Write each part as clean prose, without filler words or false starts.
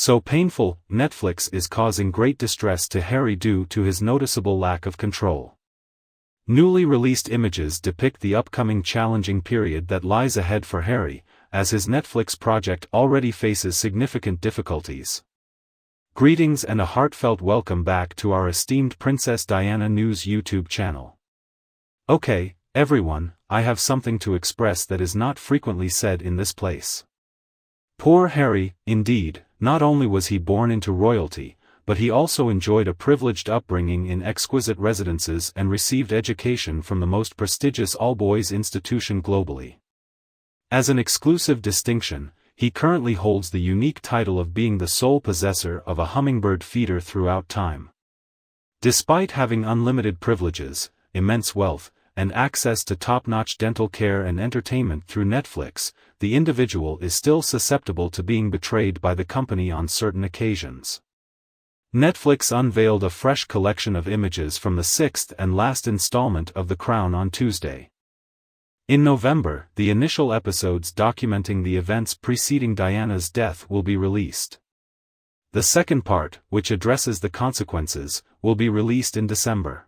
So painful, Netflix is causing great distress to Harry due to his noticeable lack of control. Newly released images depict the upcoming challenging period that lies ahead for Harry, as his Netflix project already faces significant difficulties. Greetings and a heartfelt welcome back to our esteemed Princess Diana News YouTube channel. Okay, everyone, I have something to express that is not frequently said in this place. Poor Harry, indeed, not only was he born into royalty, but he also enjoyed a privileged upbringing in exquisite residences and received education from the most prestigious all-boys institution globally. As an exclusive distinction, he currently holds the unique title of being the sole possessor of a hummingbird feeder throughout time. Despite having unlimited privileges, immense wealth, and access to top-notch dental care and entertainment through Netflix, the individual is still susceptible to being betrayed by the company on certain occasions. Netflix unveiled a fresh collection of images from the sixth and last installment of The Crown on Tuesday. In November, the initial episodes documenting the events preceding Diana's death will be released. The second part, which addresses the consequences, will be released in December.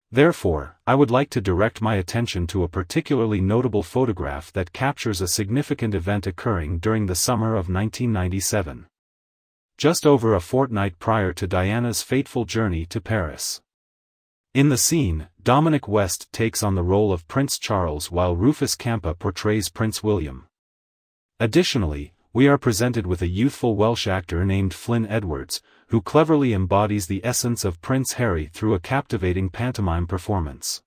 Therefore, I would like to direct my attention to a particularly notable photograph that captures a significant event occurring during the summer of 1997. Just over a fortnight prior to Diana's fateful journey to Paris. In the scene, Dominic West takes on the role of Prince Charles while Rufus Campa portrays Prince William. Additionally, we are presented with a youthful Welsh actor named Flynn Edwards, who cleverly embodies the essence of Prince Harry through a captivating pantomime performance.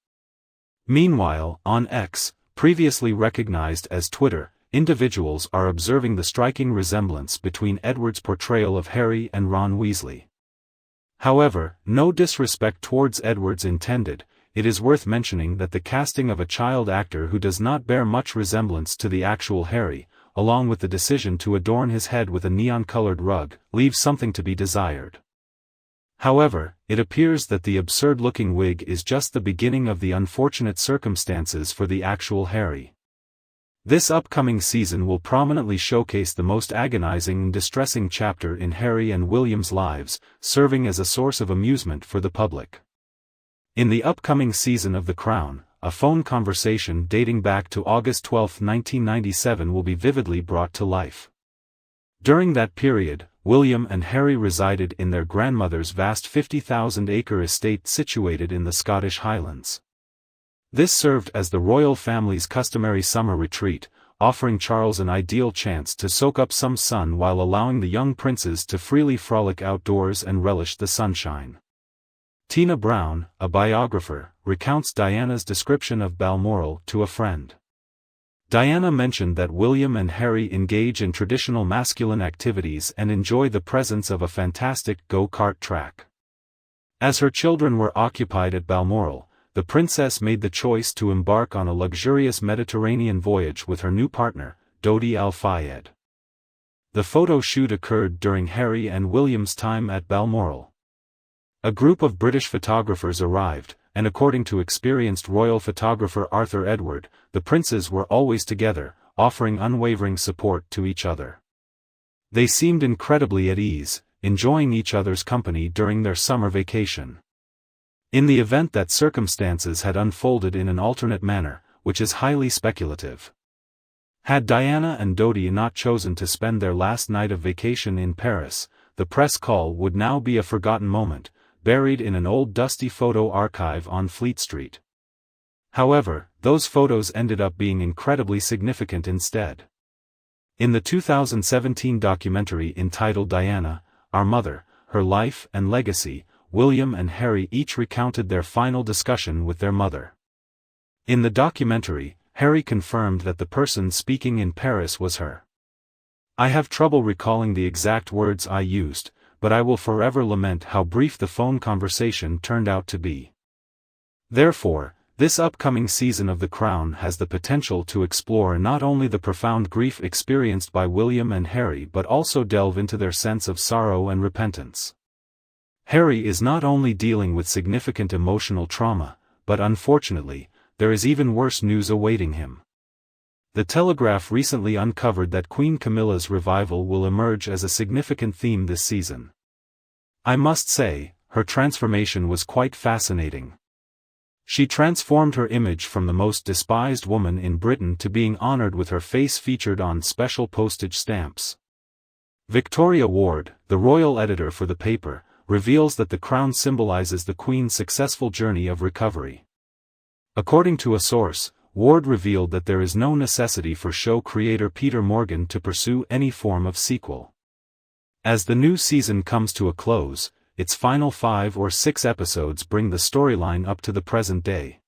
Meanwhile, on X, previously recognized as Twitter, individuals are observing the striking resemblance between Edwards' portrayal of Harry and Ron Weasley. However, no disrespect towards Edwards intended, it is worth mentioning that the casting of a child actor who does not bear much resemblance to the actual Harry, along with the decision to adorn his head with a neon-colored rug, leaves something to be desired. However, it appears that the absurd-looking wig is just the beginning of the unfortunate circumstances for the actual Harry. This upcoming season will prominently showcase the most agonizing and distressing chapter in Harry and William's lives, serving as a source of amusement for the public. In the upcoming season of The Crown, a phone conversation dating back to August 12, 1997 will be vividly brought to life. During that period, William and Harry resided in their grandmother's vast 50,000-acre estate situated in the Scottish Highlands. This served as the royal family's customary summer retreat, offering Charles an ideal chance to soak up some sun while allowing the young princes to freely frolic outdoors and relish the sunshine. Tina Brown, a biographer, recounts Diana's description of Balmoral to a friend. Diana mentioned that William and Harry engage in traditional masculine activities and enjoy the presence of a fantastic go-kart track. As her children were occupied at Balmoral, the princess made the choice to embark on a luxurious Mediterranean voyage with her new partner, Dodi Al-Fayed. The photo shoot occurred during Harry and William's time at Balmoral. A group of British photographers arrived, and according to experienced royal photographer Arthur Edward, the princes were always together, offering unwavering support to each other. They seemed incredibly at ease, enjoying each other's company during their summer vacation. In the event that circumstances had unfolded in an alternate manner, which is highly speculative. Had Diana and Dodi not chosen to spend their last night of vacation in Paris, the press call would now be a forgotten moment, buried in an old dusty photo archive on Fleet Street. However, those photos ended up being incredibly significant instead. In the 2017 documentary entitled Diana, Our Mother, Her Life and Legacy, William and Harry each recounted their final discussion with their mother. In the documentary, Harry confirmed that the person speaking in Paris was her. I have trouble recalling the exact words I used, but I will forever lament how brief the phone conversation turned out to be. Therefore, this upcoming season of The Crown has the potential to explore not only the profound grief experienced by William and Harry but also delve into their sense of sorrow and repentance. Harry is not only dealing with significant emotional trauma, but unfortunately, there is even worse news awaiting him. The Telegraph recently uncovered that Queen Camilla's revival will emerge as a significant theme this season. I must say, her transformation was quite fascinating. She transformed her image from the most despised woman in Britain to being honored with her face featured on special postage stamps. Victoria Ward, the royal editor for the paper, reveals that the crown symbolizes the Queen's successful journey of recovery. According to a source, Ward revealed that there is no necessity for show creator Peter Morgan to pursue any form of sequel. As the new season comes to a close, its final 5 or 6 episodes bring the storyline up to the present day.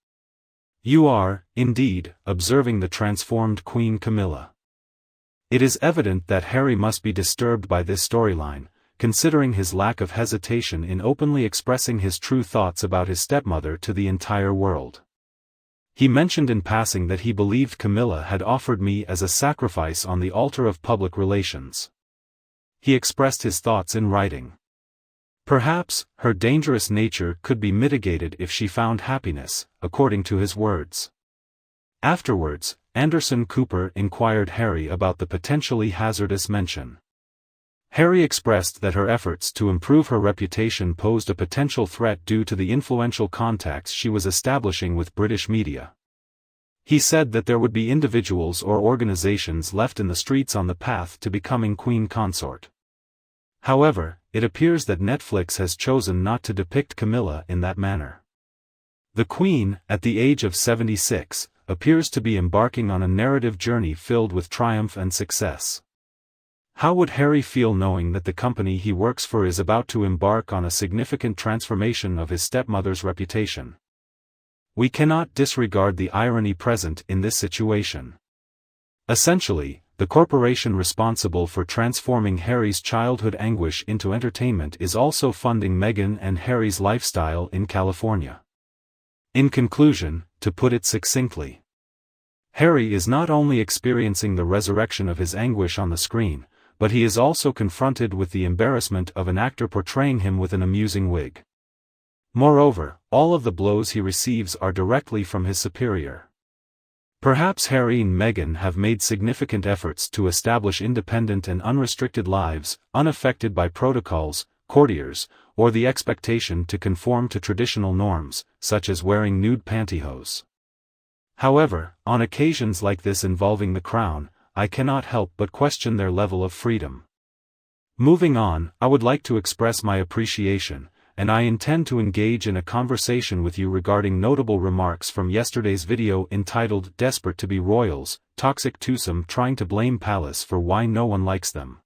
You are, indeed, observing the transformed Queen Camilla. It is evident that Harry must be disturbed by this storyline, considering his lack of hesitation in openly expressing his true thoughts about his stepmother to the entire world. He mentioned in passing that he believed Camilla had offered me as a sacrifice on the altar of public relations. He expressed his thoughts in writing. Perhaps, her dangerous nature could be mitigated if she found happiness, according to his words. Afterwards, Anderson Cooper inquired Harry about the potentially hazardous mention. Harry expressed that her efforts to improve her reputation posed a potential threat due to the influential contacts she was establishing with British media. He said that there would be individuals or organizations left in the streets on the path to becoming Queen Consort. However, it appears that Netflix has chosen not to depict Camilla in that manner. The Queen, at the age of 76, appears to be embarking on a narrative journey filled with triumph and success. How would Harry feel knowing that the company he works for is about to embark on a significant transformation of his stepmother's reputation? We cannot disregard the irony present in this situation. Essentially, the corporation responsible for transforming Harry's childhood anguish into entertainment is also funding Meghan and Harry's lifestyle in California. In conclusion, to put it succinctly, Harry is not only experiencing the resurrection of his anguish on the screen, but he is also confronted with the embarrassment of an actor portraying him with an amusing wig. Moreover, all of the blows he receives are directly from his superior. Perhaps Harry and Meghan have made significant efforts to establish independent and unrestricted lives, unaffected by protocols, courtiers, or the expectation to conform to traditional norms, such as wearing nude pantyhose. However, on occasions like this involving the crown, I cannot help but question their level of freedom. Moving on, I would like to express my appreciation, and I intend to engage in a conversation with you regarding notable remarks from yesterday's video entitled "Desperate to be Royals, Toxic Twosome Trying to Blame Palace for Why No One Likes Them."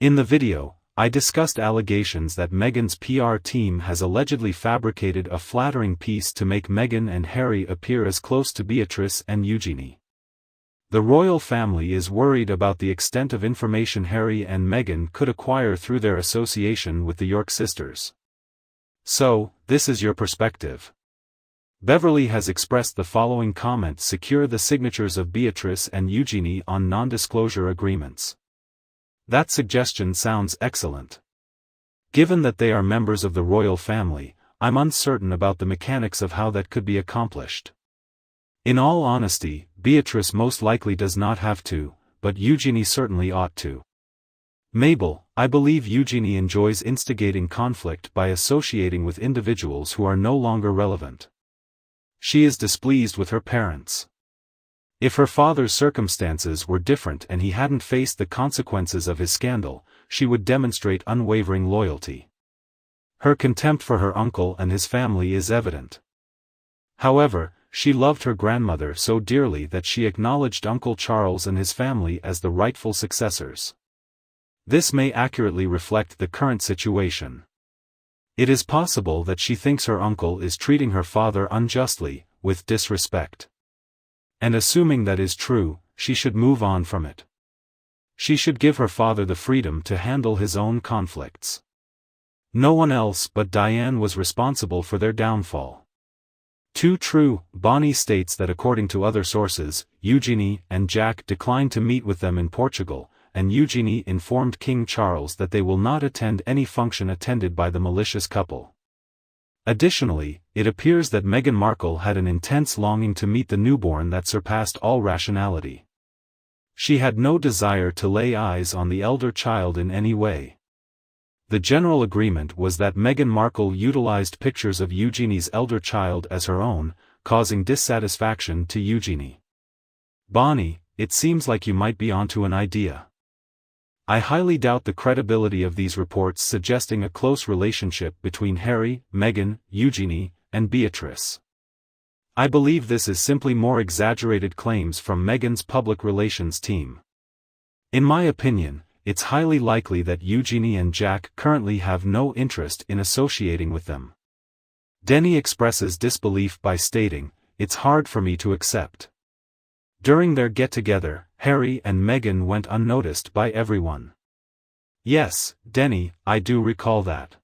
In the video, I discussed allegations that Meghan's PR team has allegedly fabricated a flattering piece to make Meghan and Harry appear as close to Beatrice and Eugenie. The royal family is worried about the extent of information Harry and Meghan could acquire through their association with the York sisters. So, this is your perspective. Beverly has expressed the following comment: secure the signatures of Beatrice and Eugenie on non-disclosure agreements. That suggestion sounds excellent. Given that they are members of the royal family, I'm uncertain about the mechanics of how that could be accomplished. In all honesty, Beatrice most likely does not have to, but Eugenie certainly ought to. Mabel, I believe Eugenie enjoys instigating conflict by associating with individuals who are no longer relevant. She is displeased with her parents. If her father's circumstances were different and he hadn't faced the consequences of his scandal, she would demonstrate unwavering loyalty. Her contempt for her uncle and his family is evident. However, she loved her grandmother so dearly that she acknowledged Uncle Charles and his family as the rightful successors. This may accurately reflect the current situation. It is possible that she thinks her uncle is treating her father unjustly, with disrespect. And assuming that is true, she should move on from it. She should give her father the freedom to handle his own conflicts. No one else but Diane was responsible for their downfall. Too true, Bonnie states that according to other sources, Eugenie and Jack declined to meet with them in Portugal, and Eugenie informed King Charles that they will not attend any function attended by the malicious couple. Additionally, it appears that Meghan Markle had an intense longing to meet the newborn that surpassed all rationality. She had no desire to lay eyes on the elder child in any way. The general agreement was that Meghan Markle utilized pictures of Eugenie's elder child as her own, causing dissatisfaction to Eugenie. Bonnie, it seems like you might be onto an idea. I highly doubt the credibility of these reports suggesting a close relationship between Harry, Meghan, Eugenie, and Beatrice. I believe this is simply more exaggerated claims from Meghan's public relations team. In my opinion, it's highly likely that Eugenie and Jack currently have no interest in associating with them. Denny expresses disbelief by stating, "It's hard for me to accept." During their get-together, Harry and Meghan went unnoticed by everyone. Yes, Denny, I do recall that.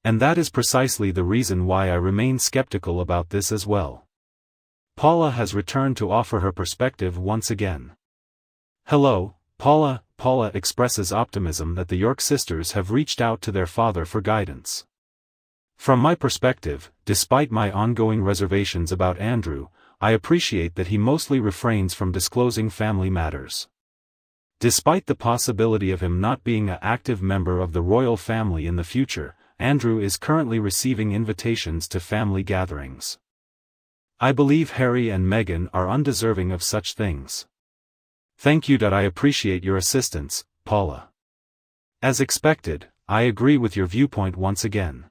And that is precisely the reason why I remain skeptical about this as well. Paula has returned to offer her perspective once again. Hello, Paula. Paula expresses optimism that the York sisters have reached out to their father for guidance. From my perspective, despite my ongoing reservations about Andrew, I appreciate that he mostly refrains from disclosing family matters. Despite the possibility of him not being an active member of the royal family in the future, Andrew is currently receiving invitations to family gatherings. I believe Harry and Meghan are undeserving of such things. Thank you. I appreciate your assistance, Paula. As expected, I agree with your viewpoint once again.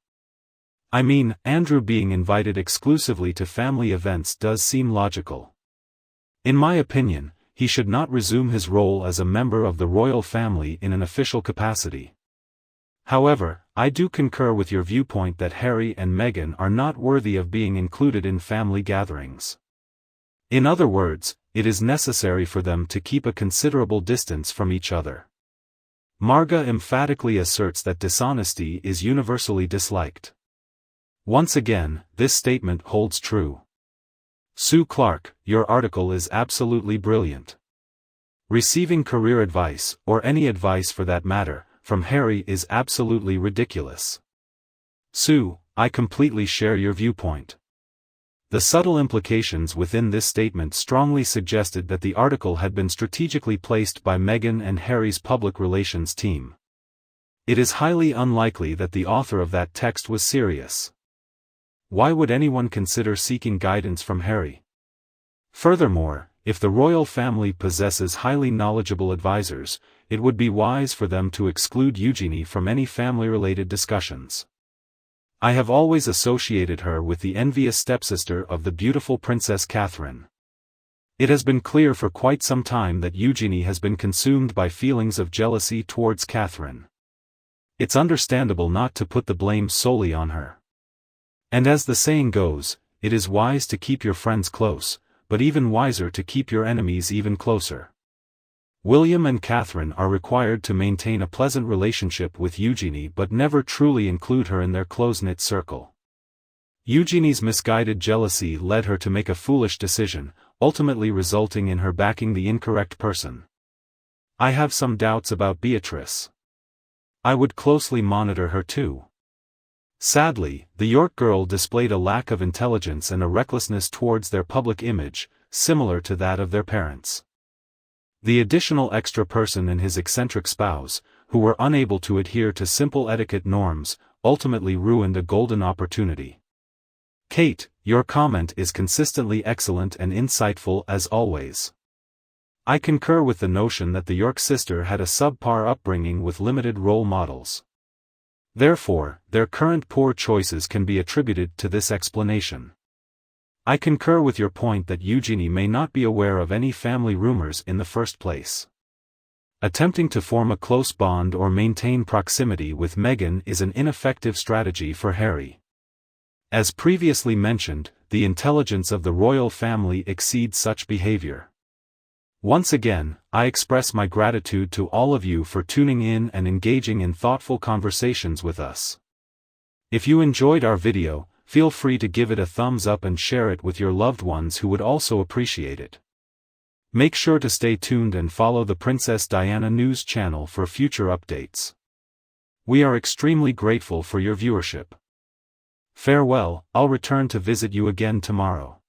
I mean, Andrew being invited exclusively to family events does seem logical. In my opinion, he should not resume his role as a member of the royal family in an official capacity. However, I do concur with your viewpoint that Harry and Meghan are not worthy of being included in family gatherings. In other words, it is necessary for them to keep a considerable distance from each other. Marga emphatically asserts that dishonesty is universally disliked. Once again, this statement holds true. Sue Clark, your article is absolutely brilliant. Receiving career advice, or any advice for that matter, from Harry is absolutely ridiculous. Sue, I completely share your viewpoint. The subtle implications within this statement strongly suggested that the article had been strategically placed by Meghan and Harry's public relations team. It is highly unlikely that the author of that text was serious. Why would anyone consider seeking guidance from Harry? Furthermore, if the royal family possesses highly knowledgeable advisors, it would be wise for them to exclude Eugenie from any family-related discussions. I have always associated her with the envious stepsister of the beautiful Princess Catherine. It has been clear for quite some time that Eugenie has been consumed by feelings of jealousy towards Catherine. It's understandable not to put the blame solely on her. And as the saying goes, it is wise to keep your friends close, but even wiser to keep your enemies even closer. William and Catherine are required to maintain a pleasant relationship with Eugenie but never truly include her in their close-knit circle. Eugenie's misguided jealousy led her to make a foolish decision, ultimately resulting in her backing the incorrect person. I have some doubts about Beatrice. I would closely monitor her too. Sadly, the York girl displayed a lack of intelligence and a recklessness towards their public image, similar to that of their parents. The additional extra person and his eccentric spouse, who were unable to adhere to simple etiquette norms, ultimately ruined a golden opportunity. Kate, your comment is consistently excellent and insightful as always. I concur with the notion that the York sister had a subpar upbringing with limited role models. Therefore, their current poor choices can be attributed to this explanation. I concur with your point that Eugenie may not be aware of any family rumors in the first place. Attempting to form a close bond or maintain proximity with Meghan is an ineffective strategy for Harry. As previously mentioned, the intelligence of the royal family exceeds such behavior. Once again, I express my gratitude to all of you for tuning in and engaging in thoughtful conversations with us. If you enjoyed our video, feel free to give it a thumbs up and share it with your loved ones who would also appreciate it. Make sure to stay tuned and follow the Princess Diana News channel for future updates. We are extremely grateful for your viewership. Farewell, I'll return to visit you again tomorrow.